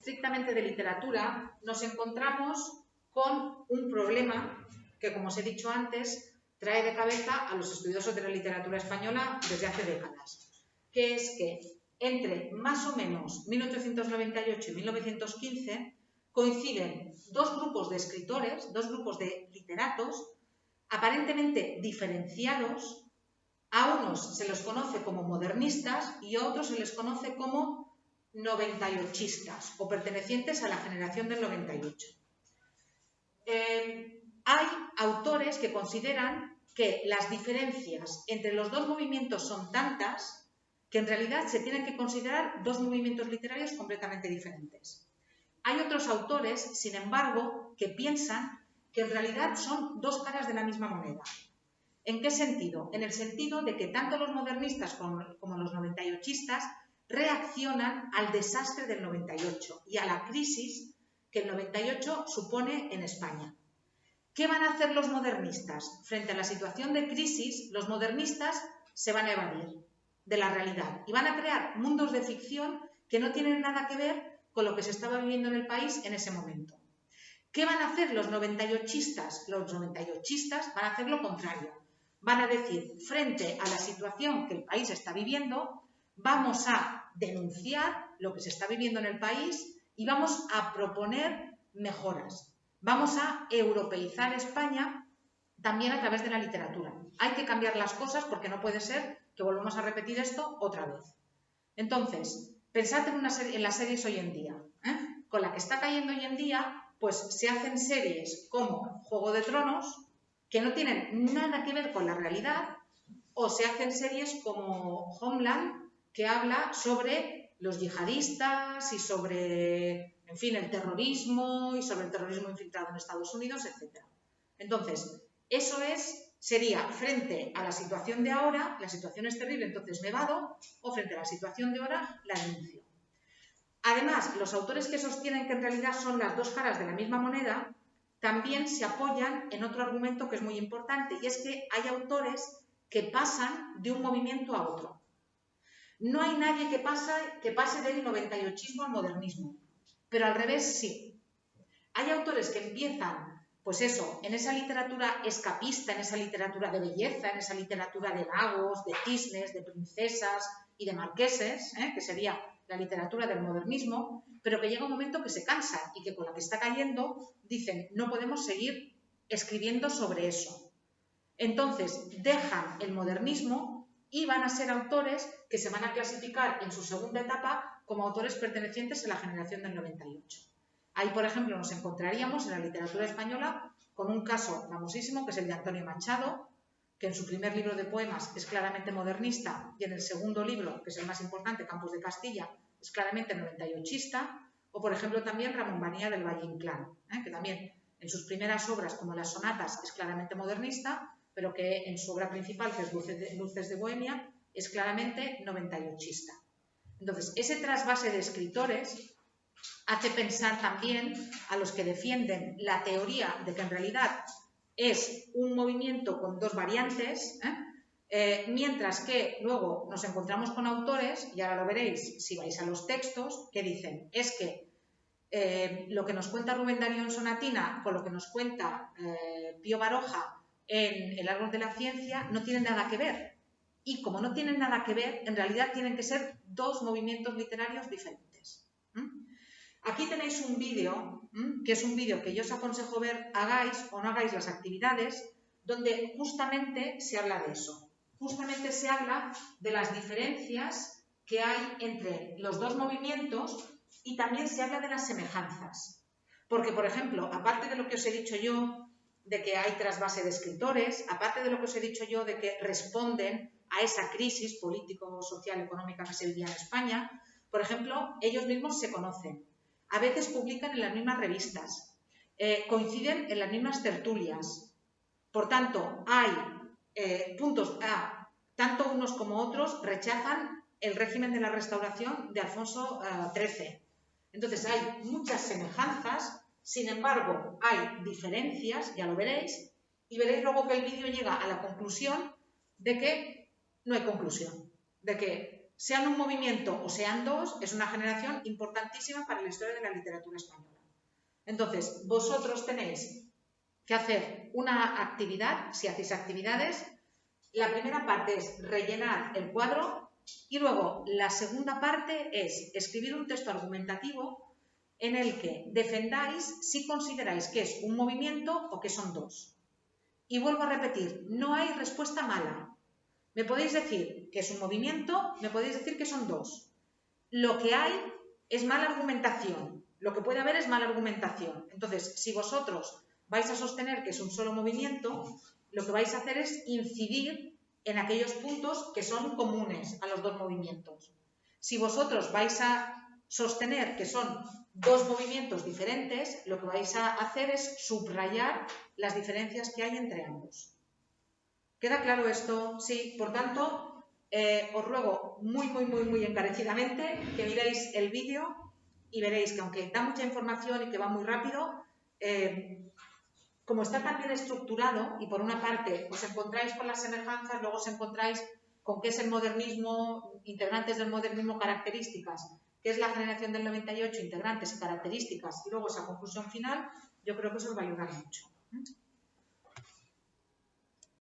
estrictamente de literatura, nos encontramos con un problema que, como os he dicho antes, trae de cabeza a los estudiosos de la literatura española desde hace décadas, que es que entre más o menos 1898 y 1915 coinciden dos grupos de escritores, dos grupos de literatos, aparentemente diferenciados. A unos se les conoce como modernistas y a otros se les conoce como 98istas o pertenecientes a la generación del 98. Hay autores que consideran que las diferencias entre los dos movimientos son tantas que en realidad se tienen que considerar dos movimientos literarios completamente diferentes. Hay otros autores, sin embargo, que piensan que en realidad son dos caras de la misma moneda. ¿En qué sentido? En el sentido de que tanto los modernistas como los 98istas reaccionan al desastre del 98 y a la crisis que el 98 supone en España. ¿Qué van a hacer los modernistas? Frente a la situación de crisis, los modernistas se van a evadir de la realidad y van a crear mundos de ficción que no tienen nada que ver con lo que se estaba viviendo en el país en ese momento. ¿Qué van a hacer los 98istas? Los 98istas van a hacer lo contrario. Van a decir, frente a la situación que el país está viviendo, vamos a denunciar lo que se está viviendo en el país y vamos a proponer mejoras. Vamos a europeizar España también a través de la literatura. Hay que cambiar las cosas porque no puede ser que volvamos a repetir esto otra vez. Entonces, pensad en las series hoy en día. Con la que está cayendo hoy en día, pues se hacen series como Juego de Tronos, que no tienen nada que ver con la realidad, o se hacen series como Homeland, que habla sobre los yihadistas y sobre, en fin, el terrorismo y sobre el terrorismo infiltrado en Estados Unidos, etc. Entonces, eso sería frente a la situación de ahora, la situación es terrible, entonces me vado, o frente a la situación de ahora, la denuncio. Además, los autores que sostienen que en realidad son las dos caras de la misma moneda, también se apoyan en otro argumento que es muy importante, y es que hay autores que pasan de un movimiento a otro. No hay nadie que pase del 98ismo al modernismo, pero al revés sí. Hay autores que empiezan, pues eso, en esa literatura escapista, en esa literatura de belleza, en esa literatura de magos, de cisnes, de princesas y de marqueses, que sería la literatura del modernismo, pero que llega un momento que se cansan y que con la que está cayendo dicen, no podemos seguir escribiendo sobre eso. Entonces dejan el modernismo y van a ser autores que se van a clasificar en su segunda etapa como autores pertenecientes a la generación del 98. Ahí, por ejemplo, nos encontraríamos en la literatura española con un caso famosísimo que es el de Antonio Machado, que en su primer libro de poemas es claramente modernista y en el segundo libro, que es el más importante, Campos de Castilla, es claramente 98ista, o por ejemplo también Ramón Vanía del Valle Inclán, que también en sus primeras obras, como las sonatas, es claramente modernista, pero que en su obra principal, que es Luces de Bohemia, es claramente 98ista. Entonces, ese trasvase de escritores hace pensar también a los que defienden la teoría de que en realidad es un movimiento con dos variantes, mientras que luego nos encontramos con autores, y ahora lo veréis si vais a los textos, que dicen, es que lo que nos cuenta Rubén Darío en Sonatina con lo que nos cuenta Pío Baroja en El árbol de la ciencia no tienen nada que ver. Y como no tienen nada que ver, en realidad tienen que ser dos movimientos literarios diferentes. Aquí tenéis un vídeo, que es un vídeo que yo os aconsejo ver, hagáis o no hagáis las actividades, donde justamente se habla de eso. Justamente se habla de las diferencias que hay entre los dos movimientos y también se habla de las semejanzas. Porque, por ejemplo, aparte de lo que os he dicho yo, de que hay trasvase de escritores, aparte de lo que os he dicho yo de que responden a esa crisis político, social, económica que se vivía en España, por ejemplo, ellos mismos se conocen. A veces publican en las mismas revistas, coinciden en las mismas tertulias. Por tanto, hay puntos A, tanto unos como otros rechazan el régimen de la Restauración de Alfonso XIII. Entonces hay muchas semejanzas, sin embargo hay diferencias, ya lo veréis, y veréis luego que el vídeo llega a la conclusión de que no hay conclusión, de que sean un movimiento o sean dos, es una generación importantísima para la historia de la literatura española. Entonces, vosotros tenéis que hacer una actividad, si hacéis actividades, la primera parte es rellenar el cuadro y luego la segunda parte es escribir un texto argumentativo en el que defendáis si consideráis que es un movimiento o que son dos. Y vuelvo a repetir, no hay respuesta mala. Me podéis decir que es un movimiento, me podéis decir que son dos. Lo que hay es mala argumentación. Lo que puede haber es mala argumentación. Entonces, si vosotros vais a sostener que es un solo movimiento, lo que vais a hacer es incidir en aquellos puntos que son comunes a los dos movimientos. Si vosotros vais a sostener que son dos movimientos diferentes, lo que vais a hacer es subrayar las diferencias que hay entre ambos. ¿Queda claro esto? Sí, por tanto, os ruego muy encarecidamente que miréis el vídeo y veréis que aunque da mucha información y que va muy rápido, como está tan bien estructurado y por una parte os encontráis con las semejanzas, luego os encontráis con qué es el modernismo, integrantes del modernismo, características, qué es la generación del 98, integrantes y características, y luego esa conclusión final, yo creo que eso os va a ayudar mucho.